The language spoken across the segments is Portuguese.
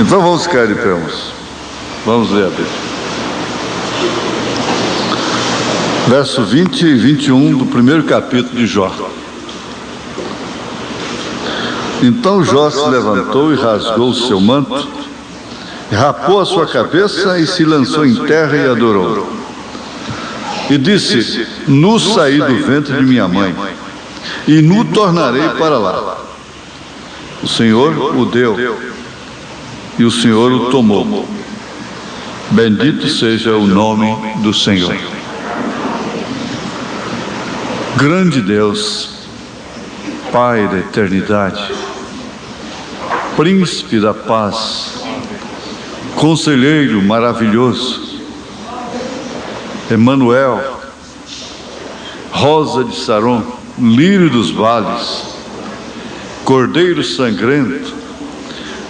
Então vamos ficar de pé, irmãos. Vamos ler a Bíblia. Verso 20 e 21 do primeiro capítulo de Jó. Então Jó se levantou e rasgou o seu manto, rapou a sua cabeça e se lançou em terra e adorou. E disse: nu saí do ventre de minha mãe, e nu tornarei para lá. O Senhor o deu, e o Senhor o tomou. Bendito seja o nome do Senhor. Grande Deus, Pai da eternidade, Príncipe da paz, Conselheiro maravilhoso, Emanuel, Rosa de Saron, Lírio dos vales, Cordeiro sangrento,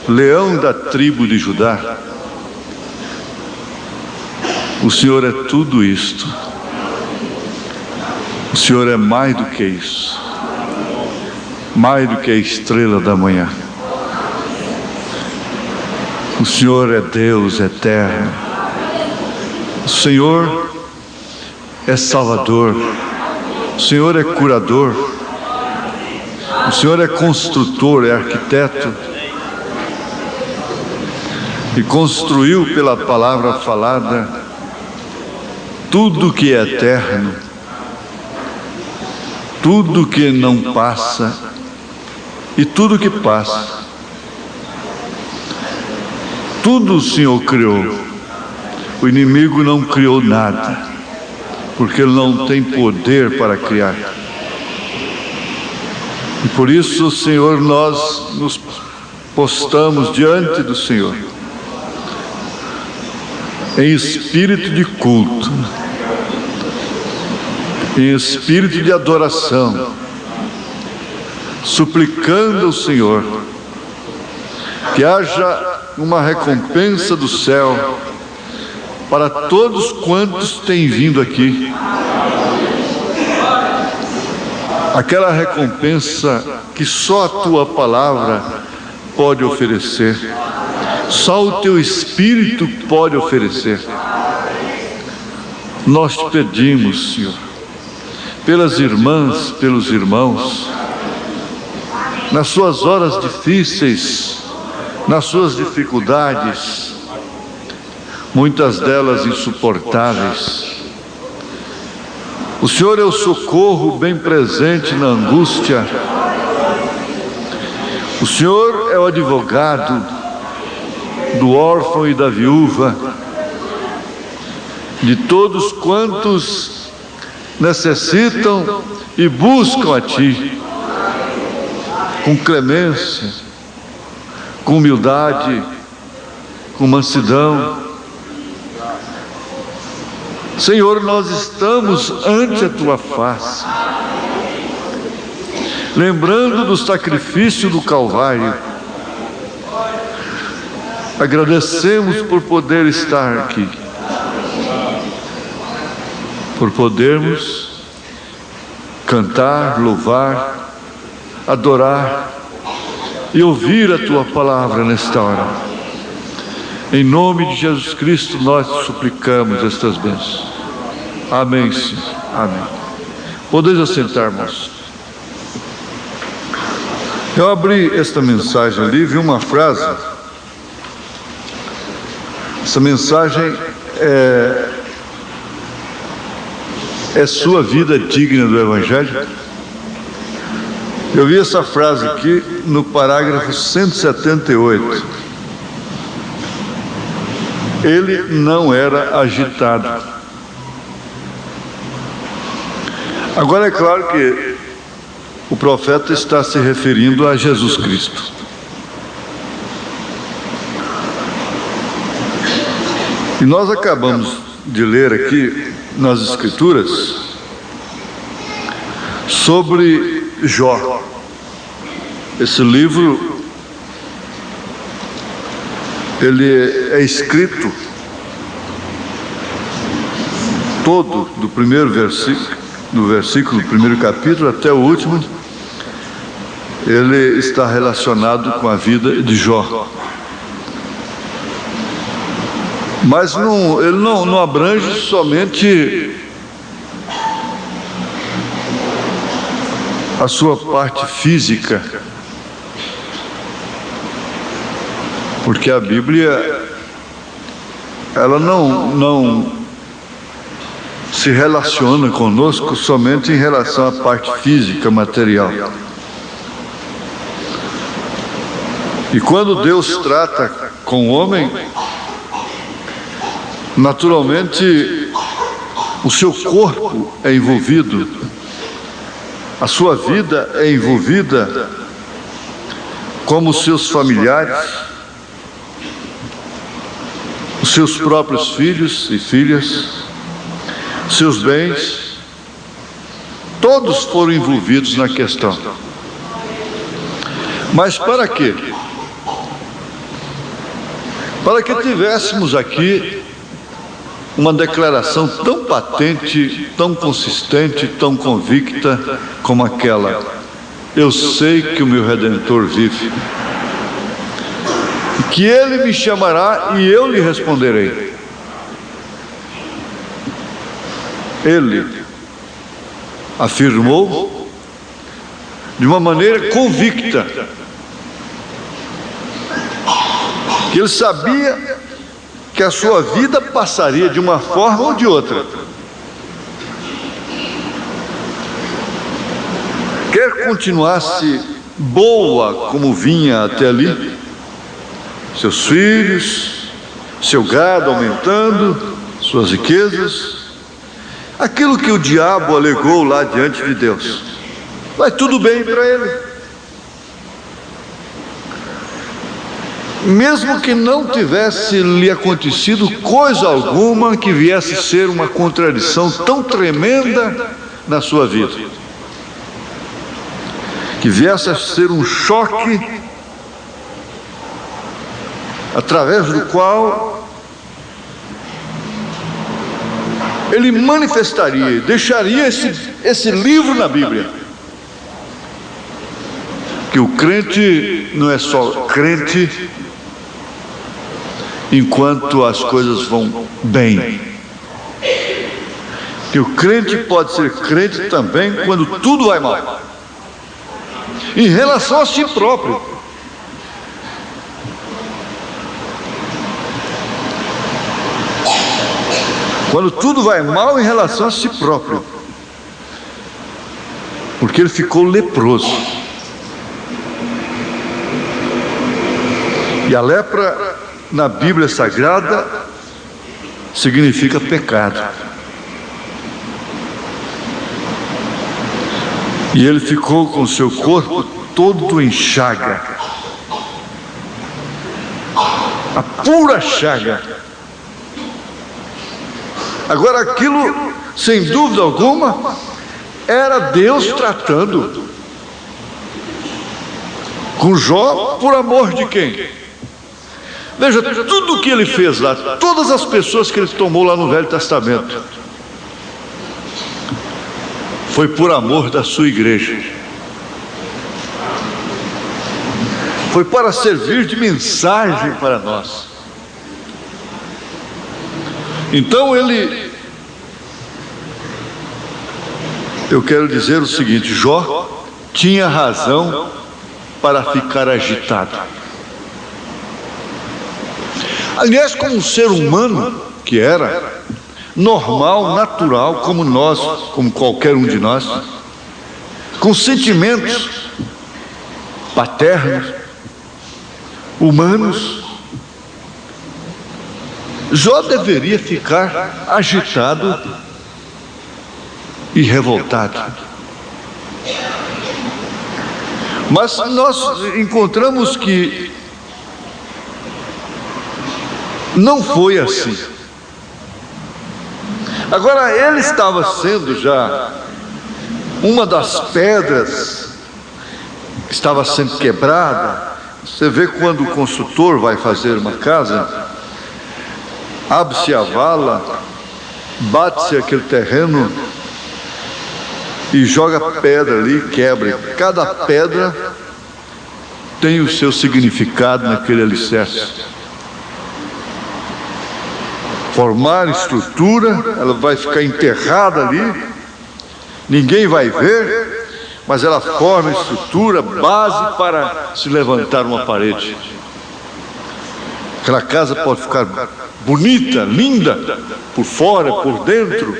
Leão da tribo de Judá. O Senhor é tudo isto. O Senhor é mais do que isso, mais do que a estrela da manhã. O Senhor é Deus eterno. O Senhor é Salvador. O Senhor é curador. O Senhor é construtor, é arquiteto. E construiu pela palavra falada tudo que é eterno, tudo que não passa e tudo que passa. Tudo o Senhor criou. O inimigo não criou nada, porque ele não tem poder para criar. E por isso, Senhor, nós nos postamos diante do Senhor em espírito de culto, em espírito de adoração, suplicando ao Senhor que haja uma recompensa do céu para todos quantos têm vindo aqui. Aquela recompensa que só a Tua palavra pode oferecer, só o Teu Espírito pode oferecer. Nós te pedimos, Senhor, pelas irmãs, pelos irmãos, nas suas horas difíceis, nas suas dificuldades, muitas delas insuportáveis. O Senhor é o socorro bem presente na angústia. O Senhor é o advogado do órfão e da viúva, de todos quantos necessitam e buscam a Ti, com clemência, com humildade, com mansidão. Senhor, nós estamos ante a Tua face, lembrando do sacrifício do Calvário. Agradecemos por poder estar aqui, por podermos cantar, louvar, adorar e ouvir a Tua palavra nesta hora. Em nome de Jesus Cristo nós te suplicamos estas bênçãos. Amém, Senhor. Amém. Podeis assentar, irmãos. Eu abri esta mensagem ali, vi uma frase. Essa mensagem é sua vida digna do Evangelho? Eu vi essa frase aqui no parágrafo 178. Ele não era agitado. Agora é claro que o profeta está se referindo a Jesus Cristo. E nós acabamos de ler aqui nas Escrituras sobre Jó. Esse livro, ele é escrito todo do primeiro versículo, do versículo do primeiro capítulo até o último. Ele está relacionado com a vida de Jó. Mas ele não abrange somente a sua parte física, porque a Bíblia, ela não se relaciona conosco somente em relação à parte física, material. E quando Deus trata com o homem, naturalmente o seu corpo é envolvido, a sua vida é envolvida, como os seus familiares, os seus próprios filhos e filhas, seus bens, todos foram envolvidos na questão. Mas para quê? Para que tivéssemos aqui uma declaração tão patente, tão consistente, tão convicta como aquela: eu sei que o meu Redentor vive, e que Ele me chamará e eu lhe responderei. Ele afirmou de uma maneira convicta que ele sabia que a sua vida passaria de uma forma ou de outra. Quer continuasse boa como vinha até ali, seus filhos, seu gado aumentando, suas riquezas, aquilo que o diabo alegou lá diante de Deus, vai tudo bem para ele. Mesmo que não tivesse lhe acontecido coisa alguma que viesse ser uma contradição tão tremenda na sua vida, que viesse a ser um choque através do qual ele manifestaria, deixaria esse livro na Bíblia, que o crente não é só crente enquanto as coisas vão bem, que o crente pode ser crente também quando tudo vai mal, em relação a si próprio. Quando tudo vai mal em relação a si próprio, porque ele ficou leproso. E a lepra na Bíblia Sagrada significa pecado. E ele ficou com seu corpo todo em chaga, a pura chaga. Agora aquilo, sem dúvida alguma, era Deus tratando com Jó, por amor de quem? Veja, tudo o que ele fez lá, todas as pessoas que ele tomou lá no Velho Testamento, foi por amor da sua igreja, foi para servir de mensagem para nós. Então eu quero dizer o seguinte: Jó tinha razão para ficar agitado. Aliás, como um ser humano que era, normal, natural, como nós, como qualquer um de nós, com sentimentos paternos, humanos, Jó deveria ficar agitado e revoltado. Mas nós encontramos que não foi assim. Agora, ele estava sendo já uma das pedras que estava sendo quebrada. Você vê quando o construtor vai fazer uma casa, abre-se a vala, bate-se aquele terreno e joga pedra ali, quebra. Cada pedra tem o seu significado naquele alicerce. formar estrutura, ela vai ficar enterrada ali, ninguém vai ver, mas ela forma estrutura, base para se levantar uma parede. Aquela casa pode ficar bonita, linda, por fora, por dentro.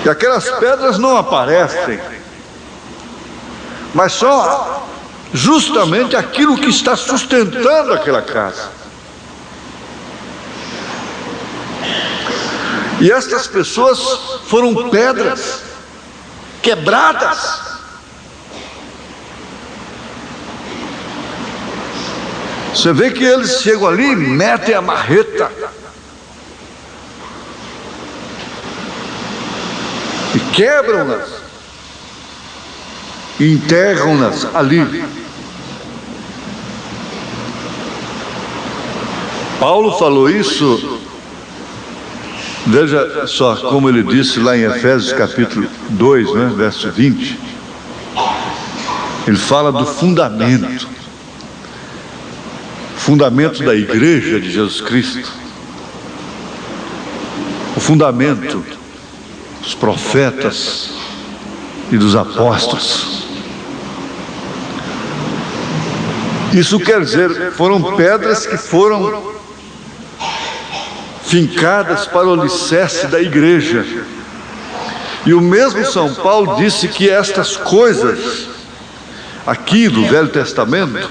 E aquelas pedras não aparecem, mas são justamente aquilo que está sustentando aquela casa. E estas pessoas foram pedras quebradas. Você vê que eles chegam ali e metem a marreta. E quebram-nas. E enterram-nas ali. Paulo falou isso, veja só como ele disse lá em Efésios capítulo 2, né, verso 20. Ele fala do fundamento da igreja de Jesus Cristo. O fundamento dos profetas e dos apóstolos. Isso quer dizer, foram pedras que foram fincadas para o alicerce da igreja. E o mesmo São Paulo disse que estas coisas aqui do Velho Testamento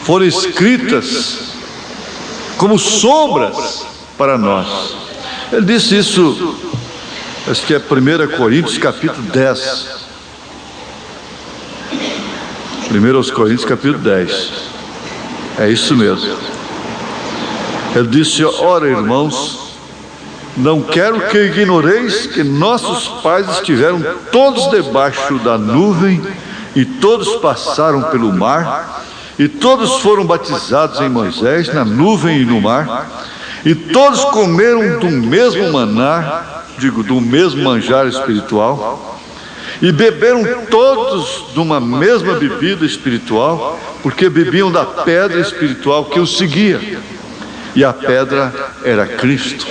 foram escritas como sombras para nós. Ele disse isso, acho que é 1 Coríntios capítulo 10. 1 Coríntios capítulo 10. É isso mesmo. Ele disse: ora, irmãos, não quero que ignoreis que nossos pais estiveram todos debaixo da nuvem, e todos passaram pelo mar, e todos foram batizados em Moisés, na nuvem e no mar, e todos comeram do mesmo maná, do mesmo manjar espiritual, e beberam todos de uma mesma bebida espiritual, porque bebiam da pedra espiritual que os seguia. E a pedra era Cristo.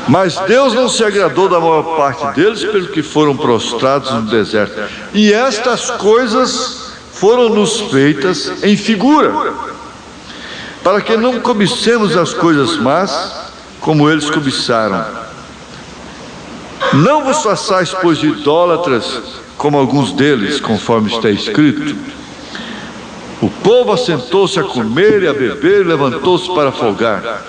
Mas Deus não se agradou da maior parte deles, pelo que foram prostrados no deserto. E estas coisas foram-nos feitas em figura, para que não cobicemos as coisas más, como eles cobiçaram. Não vos façais, pois, de idólatras, como alguns deles, conforme está escrito. O povo assentou-se a comer e a beber e levantou-se para folgar.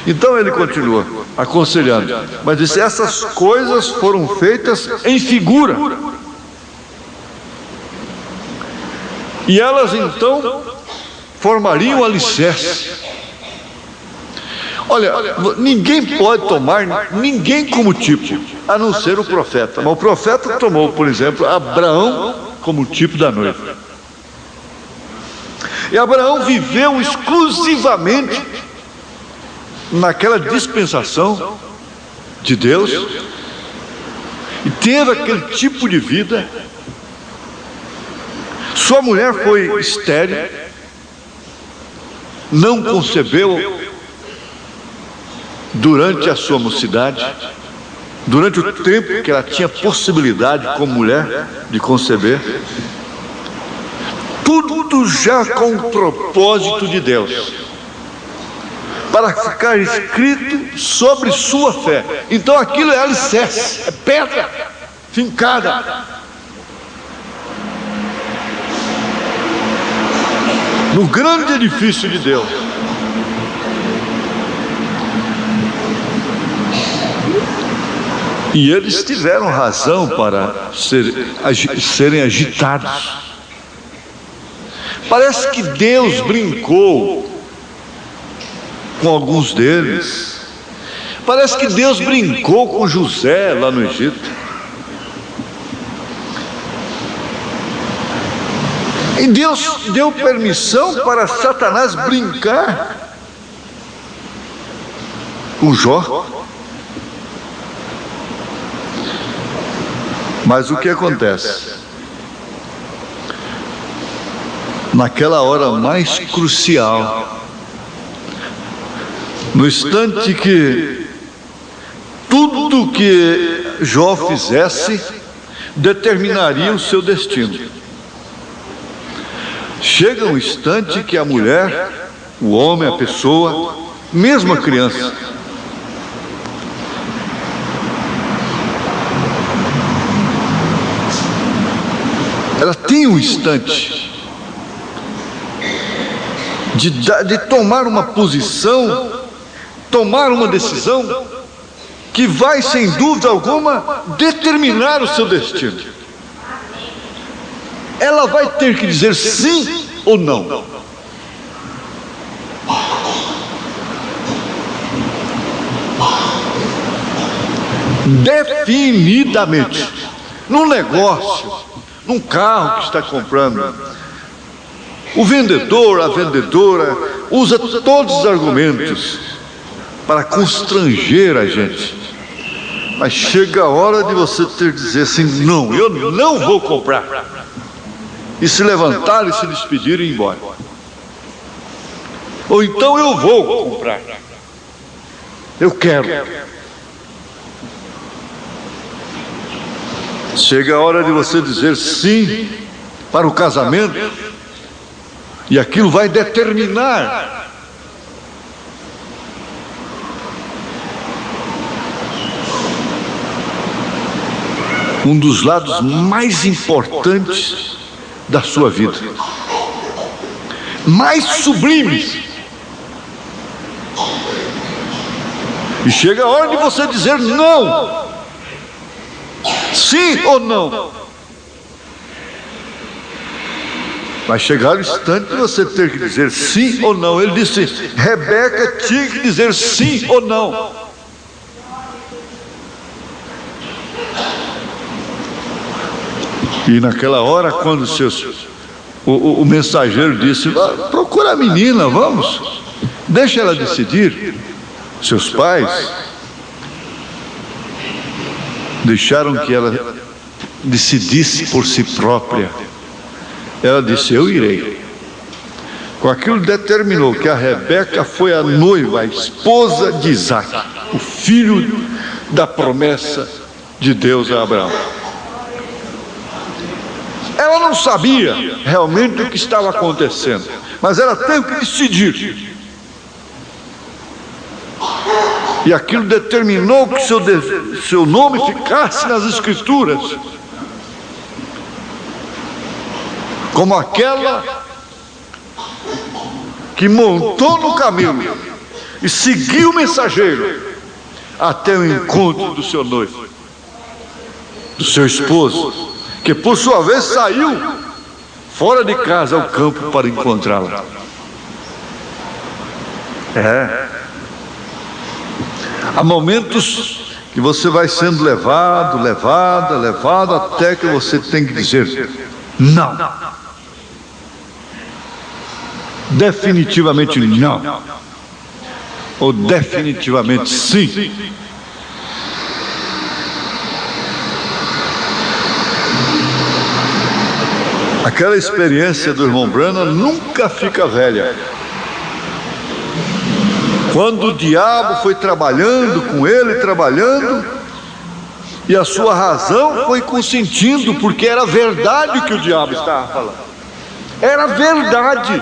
Então ele continua aconselhando, mas disse: essas coisas foram feitas em figura. E elas então formariam o alicerce. Olha, ninguém pode tomar ninguém como tipo, a não ser o profeta. Mas o profeta tomou, por exemplo, Abraão como tipo da noiva. E Abraão viveu exclusivamente naquela dispensação de Deus, e teve aquele tipo de vida. Sua mulher foi estéril, não concebeu durante a sua mocidade, durante o tempo que ela tinha possibilidade como mulher de conceber. Tudo já com o propósito de Deus, para ficar escrito sobre sua fé. Então aquilo é alicerce, é pedra fincada no grande edifício de Deus. E eles tiveram razão para serem agitados. Parece que Deus brincou com alguns deles. Parece que Deus brincou com José lá no Egito. E Deus deu permissão para Satanás brincar com Jó. Mas o que acontece? Naquela hora mais crucial No instante que tudo que Jó fizesse determinaria o seu destino. Chega um instante que a mulher, o homem, a pessoa, mesmo a criança, ela tem um instante de tomar uma posição, tomar uma decisão que vai, sem dúvida alguma, determinar o seu destino. Ela vai ter que dizer sim ou não. Definidamente. Num negócio, num carro que está comprando, o vendedor, a vendedora, usa todos os argumentos para constranger a gente. Mas chega a hora de você ter que dizer assim: não, eu não vou comprar. E se levantar e se despedir e ir embora. Ou então eu vou comprar. Eu quero. Chega a hora de você dizer sim para o casamento. E aquilo vai determinar um dos lados mais importantes da sua vida, mais sublimes. E chega a hora de você dizer não, sim ou não. Vai chegar o instante de você ter que dizer sim ou não. Ele disse: Rebeca tinha que dizer sim ou não. E naquela hora, quando o mensageiro disse: procura a menina, vamos, deixa ela decidir. Seus pais deixaram que ela decidisse por si própria. Ela disse: eu irei. Com aquilo determinou que a Rebeca foi a noiva, a esposa de Isaac, o filho da promessa de Deus a Abraão. Ela não sabia realmente o que estava acontecendo, mas ela teve que decidir. E aquilo determinou que seu nome ficasse nas Escrituras como aquela que montou no caminho e seguiu o mensageiro até o encontro do seu noivo, do seu esposo, que por sua vez saiu fora de casa ao campo para encontrá-la. Há momentos que você vai sendo levado até que você tem que dizer não. Definitivamente não. Ou definitivamente sim. Aquela experiência do irmão Branham nunca fica velha. Quando o diabo foi trabalhando com ele, e a sua razão foi consentindo, porque era verdade o que o diabo estava falando. Era verdade.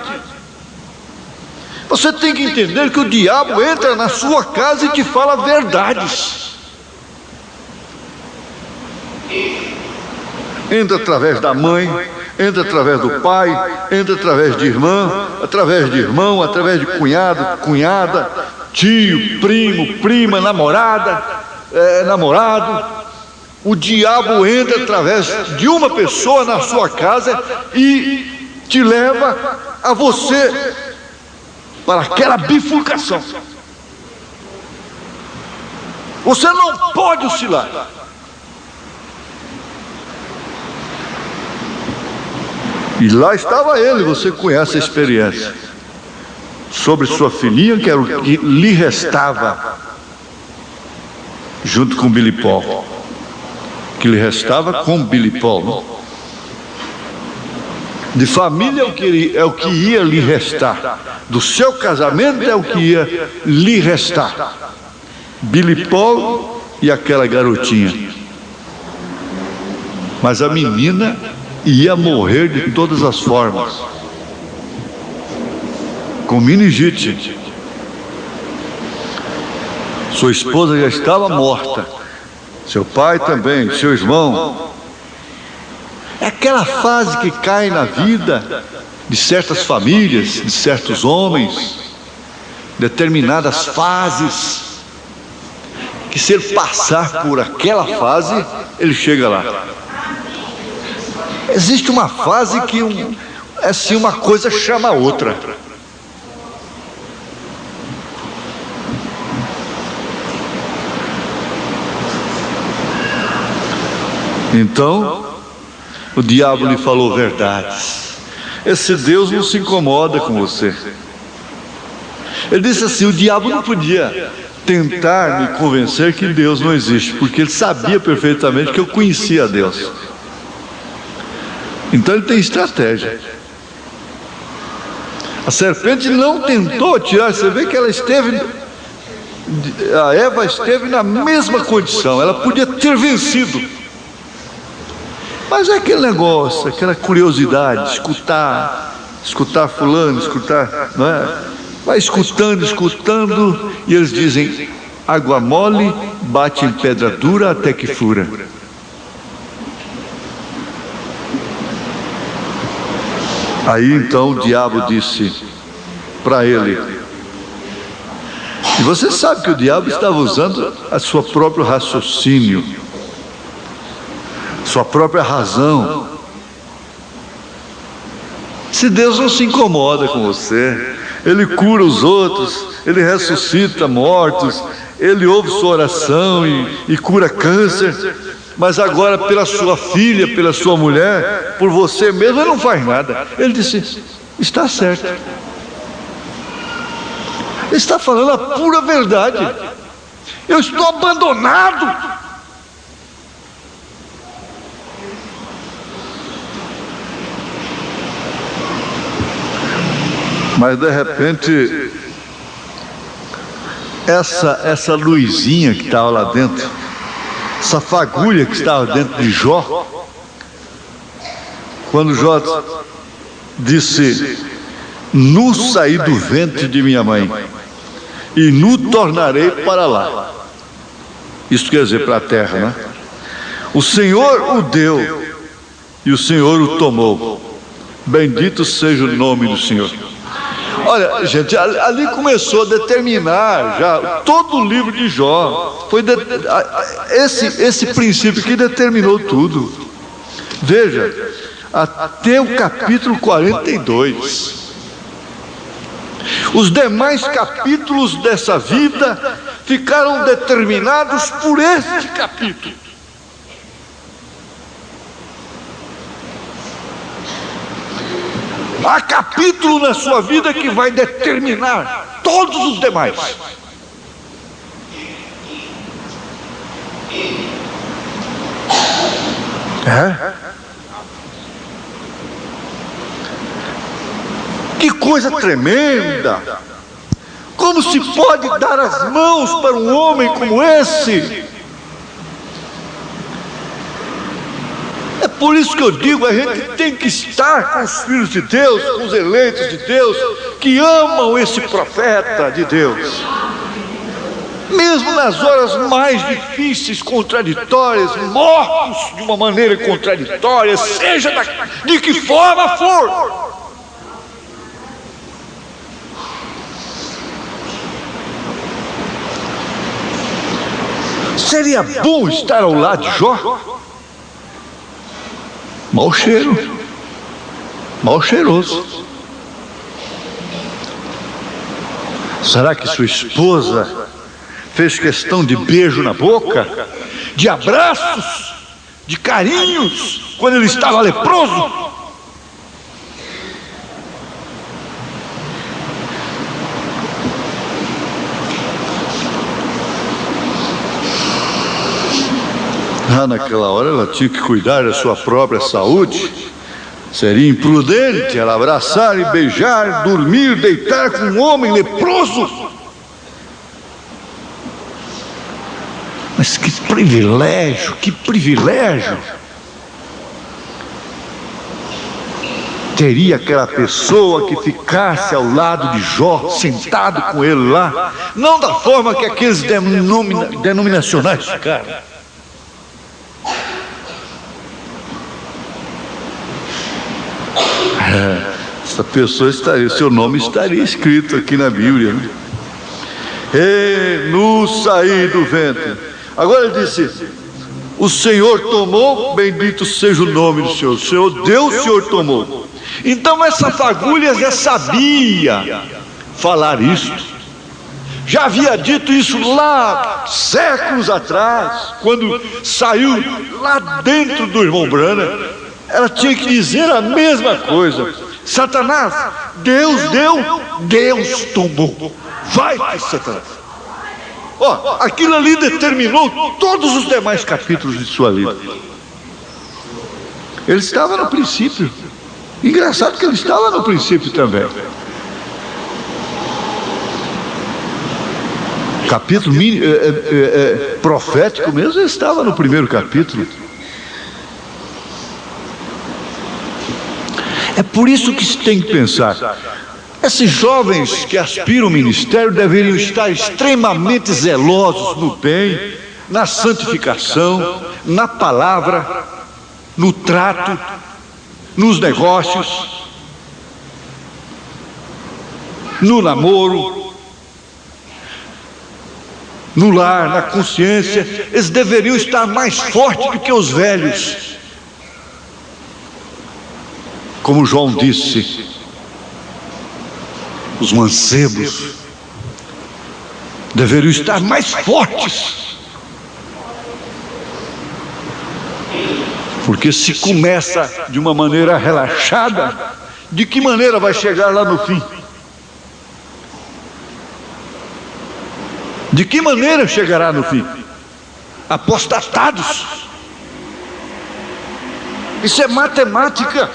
Você tem que entender que o diabo entra na sua casa e te fala verdades. Entra através da mãe, entra através do pai, entra através de irmã, através de irmão, através de cunhado, cunhada, tio, primo, prima, namorada, namorado. O diabo entra através de uma pessoa na sua casa e te leva a você para aquela bifurcação. Você não pode oscilar. E lá estava ele, você conhece a experiência, sobre sua filhinha, que era o que lhe restava, junto com Billy Paul, que lhe restava com Billy Paul. De família é o que ia lhe restar. Do seu casamento é o que ia lhe restar. Billy Paul e aquela garotinha. Mas a menina ia morrer de todas as formas. Com meningite. Sua esposa já estava morta. Seu pai também, seu irmão. É aquela fase que cai na vida de certas famílias, de certos homens, determinadas fases, que se ele passar por aquela fase, ele chega lá. Existe uma fase que assim, uma coisa chama a outra. Então, o diabo lhe falou verdades. Esse Deus não se incomoda com você. Ele disse assim: o diabo não podia tentar me convencer que Deus não existe, porque ele sabia perfeitamente que eu conhecia Deus. Então ele tem estratégia. A serpente não tentou tirar. Você vê que ela esteve, a Eva esteve na mesma condição. Ela podia ter vencido. Mas é aquele negócio, aquela curiosidade, escutar fulano, escutar, não é? Vai escutando, e eles dizem: água mole bate em pedra dura até que fura. Aí então o diabo disse para ele, e você sabe que o diabo estava usando a sua próprio raciocínio, sua própria razão. Se Deus não se incomoda com você, Ele cura os outros, Ele ressuscita mortos, Ele ouve sua oração e cura câncer, mas agora pela sua filha, pela sua mulher, por você mesmo, Ele não faz nada. Ele disse: está certo. Ele está falando a pura verdade. Eu estou abandonado. Mas de repente, essa luzinha que estava lá dentro, essa fagulha que estava dentro de Jó, quando Jó disse: nu saí do ventre de minha mãe, e nu tornarei para lá. Isso quer dizer para a terra, né? O Senhor o deu, e o Senhor o tomou. Bendito seja o nome do Senhor. Olha, gente, ali começou a determinar já todo o livro de Jó. Foi esse princípio que determinou tudo. Veja, até o capítulo 42. Os demais capítulos dessa vida ficaram determinados por este capítulo. Há capítulo na sua vida que vai determinar todos os demais. Que coisa tremenda! Como se pode dar as mãos para um homem como esse? É por isso que eu digo, a gente tem que estar com os filhos de Deus, com os eleitos de Deus, que amam esse profeta de Deus. Mesmo nas horas mais difíceis, contraditórias, mortos de uma maneira contraditória, seja de que forma for. Seria bom estar ao lado de Jó? Mau cheiro, mal cheiroso. Será que sua esposa fez questão de beijo na boca, de abraços, de carinhos, quando ele estava leproso? Naquela hora ela tinha que cuidar da sua própria saúde, Seria imprudente ela abraçar e beijar, dormir, deitar com um homem leproso. Mas que privilégio, que privilégio. Teria aquela pessoa que ficasse ao lado de Jó, sentado com ele lá, não da forma que aqueles denominacionais ficaram. Essa pessoa estaria, seu nome estaria escrito aqui na Bíblia, né? E no sair do ventre. Agora ele disse: o Senhor tomou, bendito seja o nome do Senhor. O Senhor deu, o Senhor tomou. Então essa fagulha já sabia falar isso. Já havia dito isso lá séculos atrás, quando saiu lá dentro do irmão Branham. Ela tinha que dizer a mesma coisa. Satanás, Deus deu, Deus tomou. Vai, Satanás. Aquilo ali determinou todos os demais capítulos de sua vida. Ele estava no princípio. Engraçado que ele estava no princípio também. Capítulo profético mesmo, ele estava no primeiro capítulo. É por isso que se tem que pensar. Esses jovens que aspiram ao ministério deveriam estar extremamente zelosos no bem, na santificação, na palavra, no trato, nos negócios, no namoro, no lar, na consciência. Eles deveriam estar mais fortes do que os velhos. Como João disse, os mancebos deveriam estar mais fortes. Porque se começa de uma maneira relaxada, de que maneira vai chegar lá no fim? De que maneira chegará no fim? Apostatados. Isso é matemática.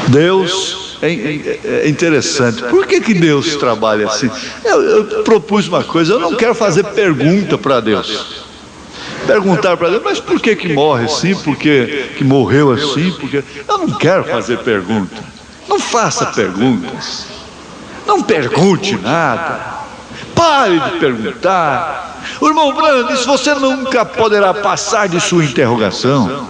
Deus é interessante. Por que Deus trabalha assim? Eu propus uma coisa. Eu não quero fazer pergunta para Deus. Perguntar para Deus, mas por que morre assim? Por que morreu assim? Porque eu não quero fazer pergunta. Não faça perguntas. Não pergunte nada. Pare de perguntar. O irmão Branham disse: você nunca poderá passar de sua interrogação.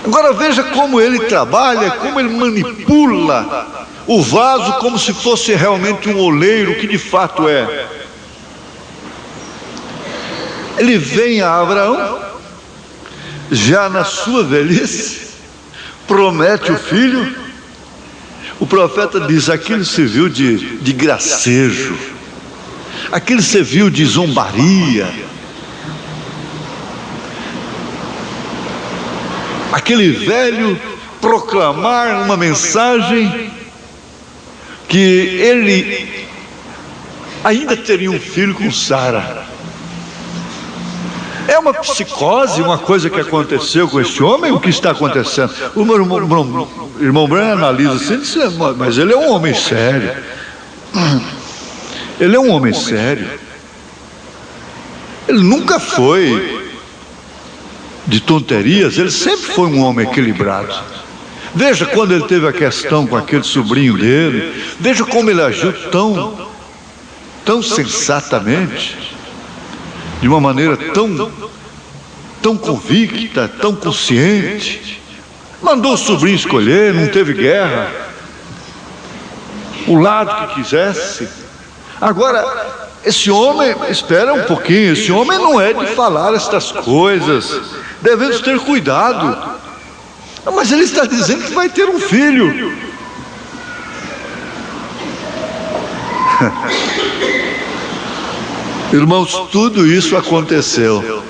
Agora veja como ele trabalha, como ele manipula o vaso como se fosse realmente um oleiro, que de fato é. Ele vem a Abraão, já na sua velhice, promete o filho. O profeta diz: aquilo serviu de gracejo, aquilo serviu de zombaria. Aquele velho proclamar uma mensagem que ele ainda teria um filho com Sara. É uma psicose, uma coisa que aconteceu com esse homem. O que está acontecendo? O meu irmão Branham analisa assim, mas ele é um homem sério. Ele é um homem sério. Ele nunca foi de tonterias, ele sempre foi um homem equilibrado. Veja quando ele teve a questão com aquele sobrinho dele, veja como ele agiu tão sensatamente, de uma maneira tão convicta, tão consciente. Mandou o sobrinho escolher, não teve guerra, o lado que quisesse. Agora, esse homem, espera um pouquinho, esse homem não é de falar estas coisas. Devemos ter cuidado. Mas ele está dizendo que vai ter um filho. Irmãos, tudo isso aconteceu.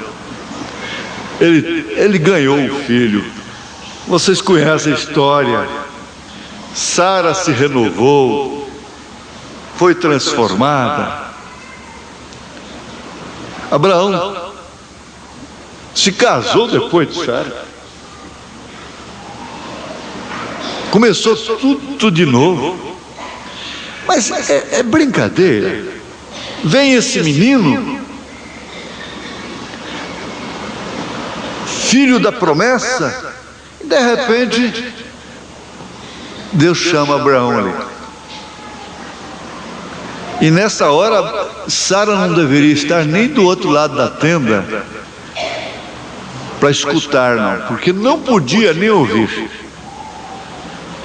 Ele ganhou o filho. Vocês conhecem a história. Sara se renovou, foi transformada. Abraão se casou depois de Sara. Começou tudo de novo. Mas é brincadeira. Vem esse menino, filho da promessa, e de repente Deus chama Abraão ali. E nessa hora Sara não deveria estar nem do outro lado da tenda para escutar, não, porque não podia nem ouvir.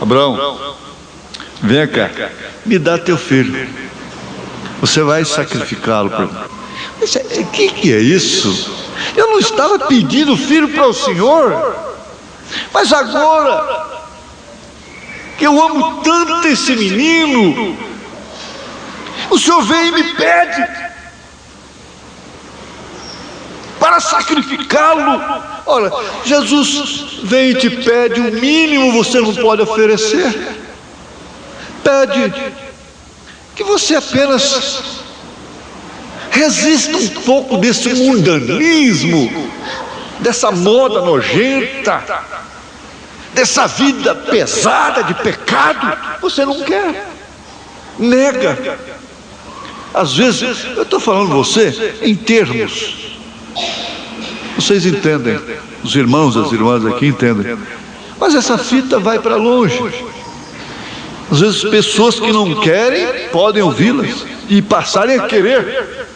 Abraão, vem cá, me dá teu filho. Você vai sacrificá-lo para mim. Mas o que é isso? Eu não estava pedindo filho para o Senhor, mas agora que eu amo tanto esse menino, o Senhor vem e me pede para sacrificá-lo. Olha, Jesus vem e te pede, o mínimo você não pode oferecer. Pede que você apenas resista um pouco desse mundanismo, dessa moda nojenta, dessa vida pesada de pecado. Você não quer, nega. Às vezes, eu estou falando você em termos, vocês entendem, os irmãos, as irmãs aqui entendem, mas essa fita vai para longe. Às vezes pessoas que não querem podem ouvi-las e passarem a querer.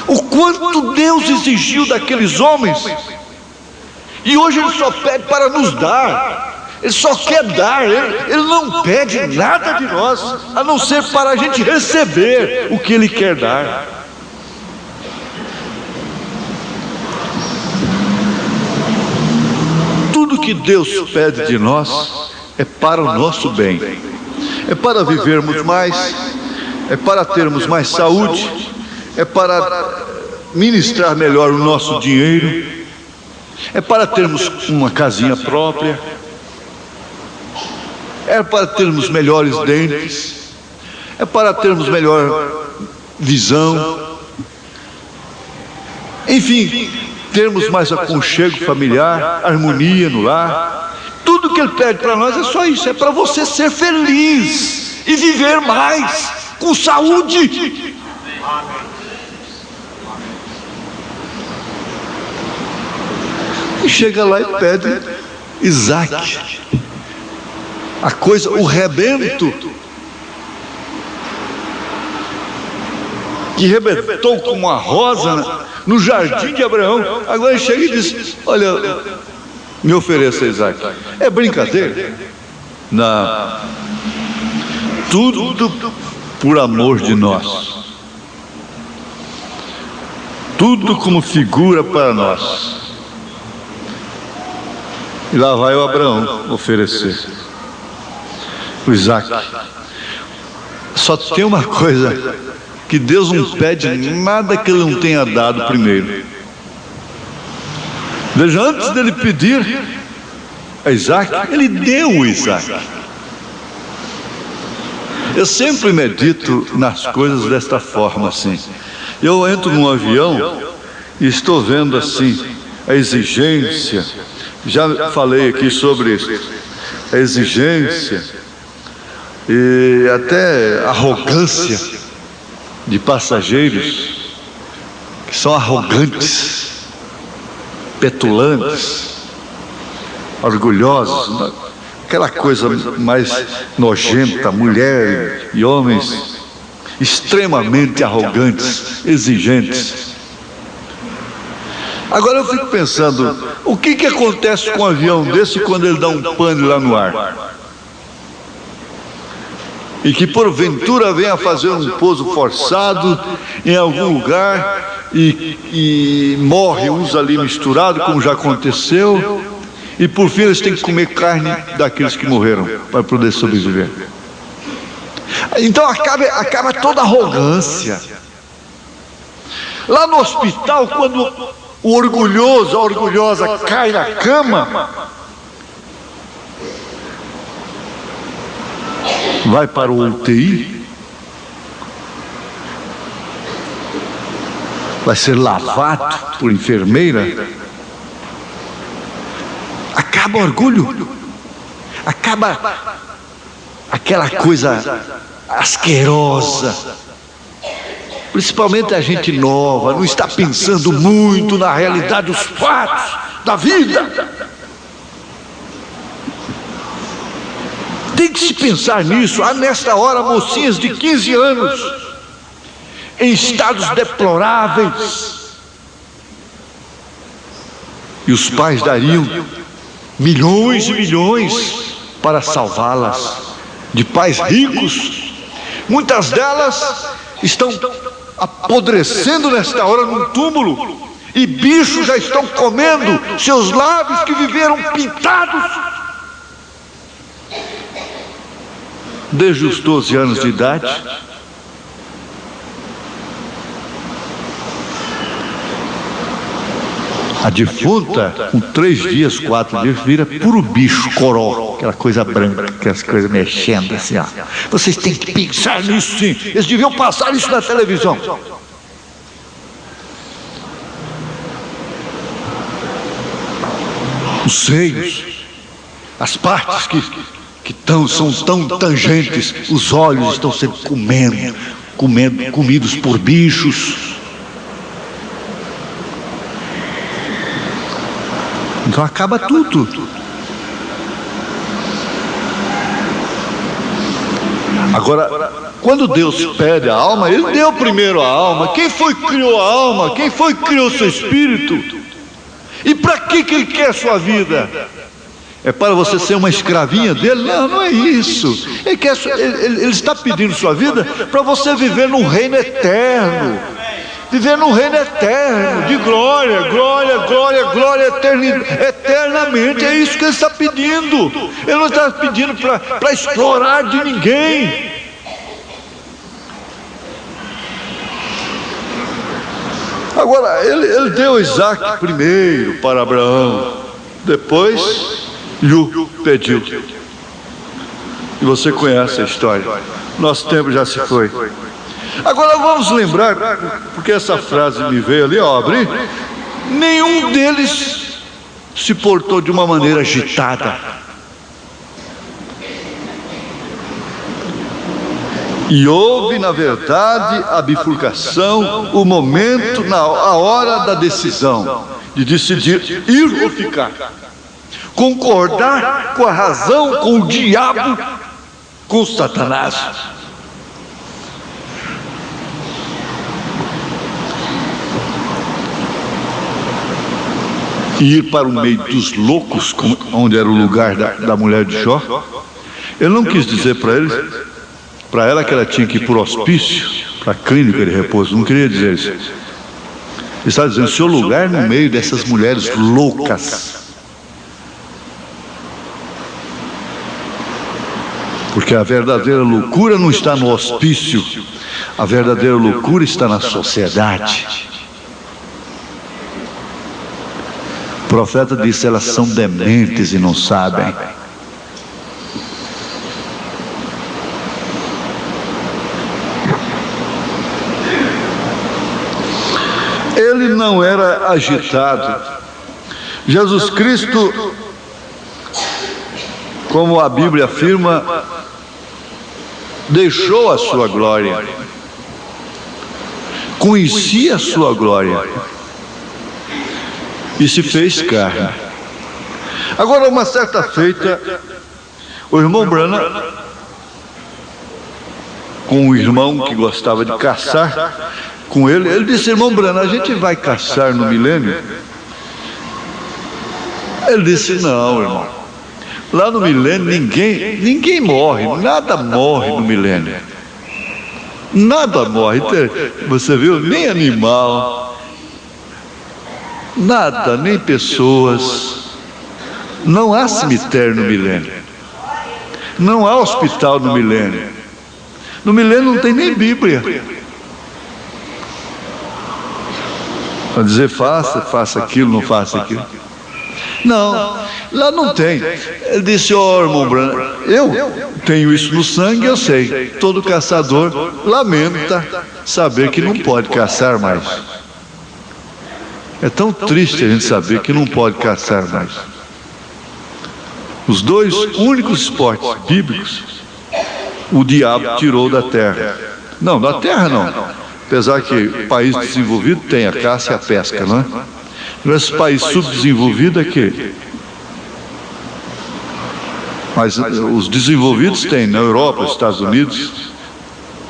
O quanto Deus exigiu daqueles homens, e hoje Ele só pede para nos dar. Ele só quer dar. Ele não pede nada de nós, a não ser para a gente receber o que Ele quer dar. Tudo que Deus pede de nós é para o nosso bem, é para vivermos mais, é para termos mais saúde, é para ministrar melhor o nosso dinheiro, é para termos uma casinha própria, é para termos melhores dentes, é para termos melhor visão, enfim, termos mais aconchego familiar, harmonia no lar. Tudo que Ele pede para nós é só isso, é para você ser feliz e viver mais, com saúde. E chega lá e pede Isaac, a coisa, o rebento, que rebentou como uma rosa no jardim de Abraão. Agora ele chega e diz: olha, me ofereça Isaac. É brincadeira? Não. Tudo por amor de nós. Tudo como figura para nós. E lá vai o Abraão oferecer o Isaac. Só tem uma coisa, que Deus não pede nada que Ele não tenha dado primeiro. Veja, antes dele pedir a Isaac, Ele deu o Isaac. Eu sempre medito nas coisas desta forma, assim. Eu entro num avião e estou vendo assim a exigência. Já falei aqui sobre isso. A exigência e até a arrogância de passageiros que são arrogantes, petulantes, orgulhosos, aquela coisa mais nojenta, mulher e homens extremamente arrogantes, exigentes. Agora eu fico pensando, o que acontece com um avião desse quando ele dá um pane lá no ar? E que porventura venha fazer um pouso forçado em algum lugar e morre uns ali misturados, como já aconteceu, e por fim eles têm que comer carne daqueles que morreram para poder sobreviver. Então acaba toda a arrogância. Lá no hospital, quando o orgulhoso, a orgulhosa cai na cama, vai para o UTI, vai ser lavado por enfermeira, acaba o orgulho, acaba aquela coisa asquerosa. Principalmente a gente nova, não está pensando muito na realidade dos fatos da vida. Tem que se pensar nisso. Há nesta hora mocinhas de 15 anos em estados deploráveis, e os pais dariam milhões e milhões para salvá-las, de pais ricos. Muitas delas estão apodrecendo nesta hora num túmulo, e bichos já estão comendo seus lábios que viveram pintados desde os 12 anos de idade. A defunta, com 3 dias, 4 dias, vira puro bicho, coró, aquela coisa branca, aquelas coisas mexendo assim, ó. Vocês têm que pensar nisso, sim. Eles deviam passar isso na televisão. Os seios, as partes que são tão tangentes, os olhos estão sendo comidos por bichos. Então acaba tudo. Agora, quando Deus pede a alma, Ele deu primeiro a alma. Quem foi que criou a alma? Quem foi que criou seu espírito? E para que Ele quer a sua vida? É para você ser uma escravinha dele? Não, não é isso. Ele está pedindo sua vida para você viver num reino eterno. Viver num reino eterno, de glória, glória, glória, glória, eternamente. É isso que Ele está pedindo. Ele não está pedindo para explorar de ninguém. Agora, ele deu Isaac primeiro para Abraão, depois lhe pediu. E você conhece a história. Nosso tempo já se foi. Agora vamos lembrar, porque essa frase me veio ali, ó, abri. Nenhum deles se portou de uma maneira agitada. E houve, na verdade, a bifurcação, o momento, a hora da decisão, de decidir ir ou ficar. Concordar com a razão, com o diabo, com Satanás. E ir para o meio dos loucos, onde era o lugar da mulher de Jó. Ele não quis dizer para ela que ela tinha que ir para o hospício, para a clínica de repouso. Não queria dizer isso. Ele está dizendo: seu lugar no meio dessas mulheres loucas. Porque a verdadeira loucura não está no hospício, a verdadeira loucura está na sociedade. O profeta disse: elas são dementes e não sabem. Ele não era agitado. Jesus Cristo, como a Bíblia afirma, deixou a sua glória, conhecia a sua glória e se fez carne. Agora, uma certa feita, o irmão Branham, com um irmão que gostava de caçar com ele disse: irmão Branham, a gente vai caçar no milênio? Ele disse: não, irmão, lá no milênio ninguém morre, nada morre no milênio, nada morre. Você viu? Nem animal, nada, nem pessoas. Não há cemitério no milênio, não há hospital no milênio. No milênio não tem nem Bíblia. Para dizer faça aquilo, não faça aquilo. Não, lá não tem. Ele disse, irmão Branham, eu tenho isso no sangue, eu sei. Todo caçador lamenta saber que não pode caçar mais. É tão triste a gente saber que não pode caçar mais. Os dois únicos esportes bíblicos, o diabo tirou da terra. Não, da terra não. Apesar que o país desenvolvido tem a caça e a pesca, não é? Nesse país subdesenvolvido é que... Mas os desenvolvidos têm, na Europa, Estados Unidos,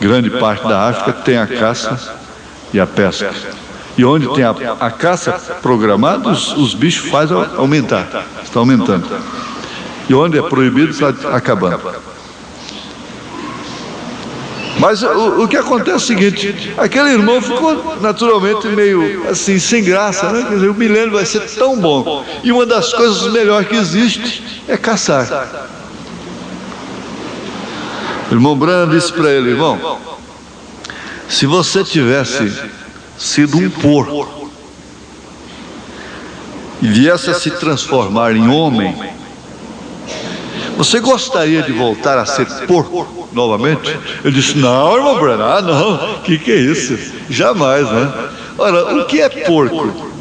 grande parte da África tem a caça e a pesca. E onde tem a caça programada, os bichos fazem aumentar, está aumentando. E onde é proibido, está acabando. Mas o que acontece é o seguinte, aquele irmão ficou naturalmente meio assim, sem graça, né? Quer dizer, o milênio vai ser tão bom. E uma das coisas melhores que existe é caçar. O irmão Branham disse para ele, irmão, se você tivesse sido um porco e viesse a se transformar em homem, você gostaria de voltar a ser porco novamente? Ele disse, não, irmão Branham, não, que é isso? Jamais, né? Ora, o que é porco?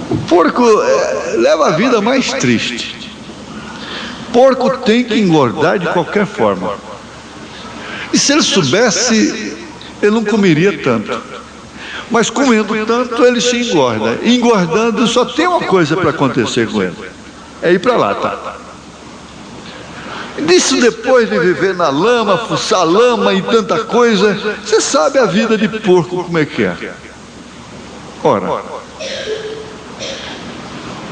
O porco leva a vida mais triste. Porco tem que engordar de qualquer forma. E se ele soubesse, ele não comeria tanto. Mas comendo tanto, ele se engorda. E engordando, só tem uma coisa para acontecer com ele. É ir para lá, tá? Disso depois de viver na lama, fuçar lama e tanta coisa, você sabe a vida de porco como é que é. Ora,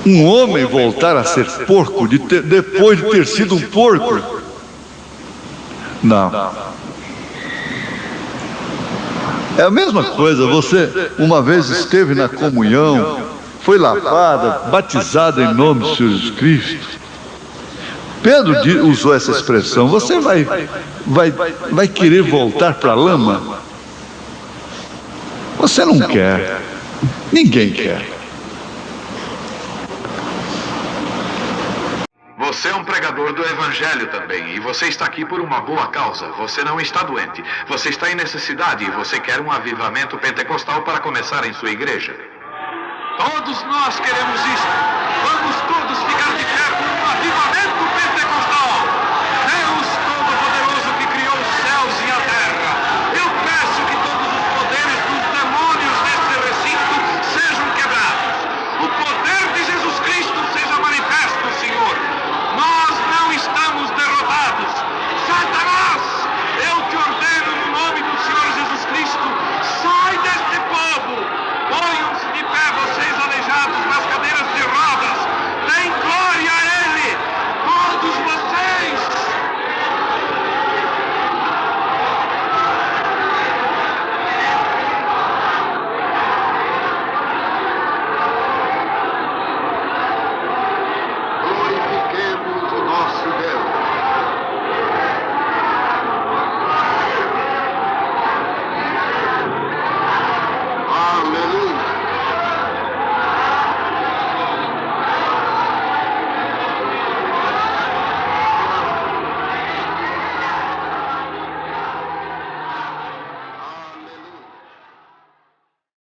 um homem voltar a ser porco depois de ter sido um porco? Não. É a mesma coisa, você uma vez esteve na comunhão, foi lavada, batizada em nome de Jesus Cristo. Pedro usou essa expressão, você vai querer voltar para a lama? Você não quer, ninguém quer. Você é um pregador do Evangelho também, e você está aqui por uma boa causa. Você não está doente, você está em necessidade e você quer um avivamento pentecostal para começar em sua igreja. Todos nós queremos isso. Vamos todos.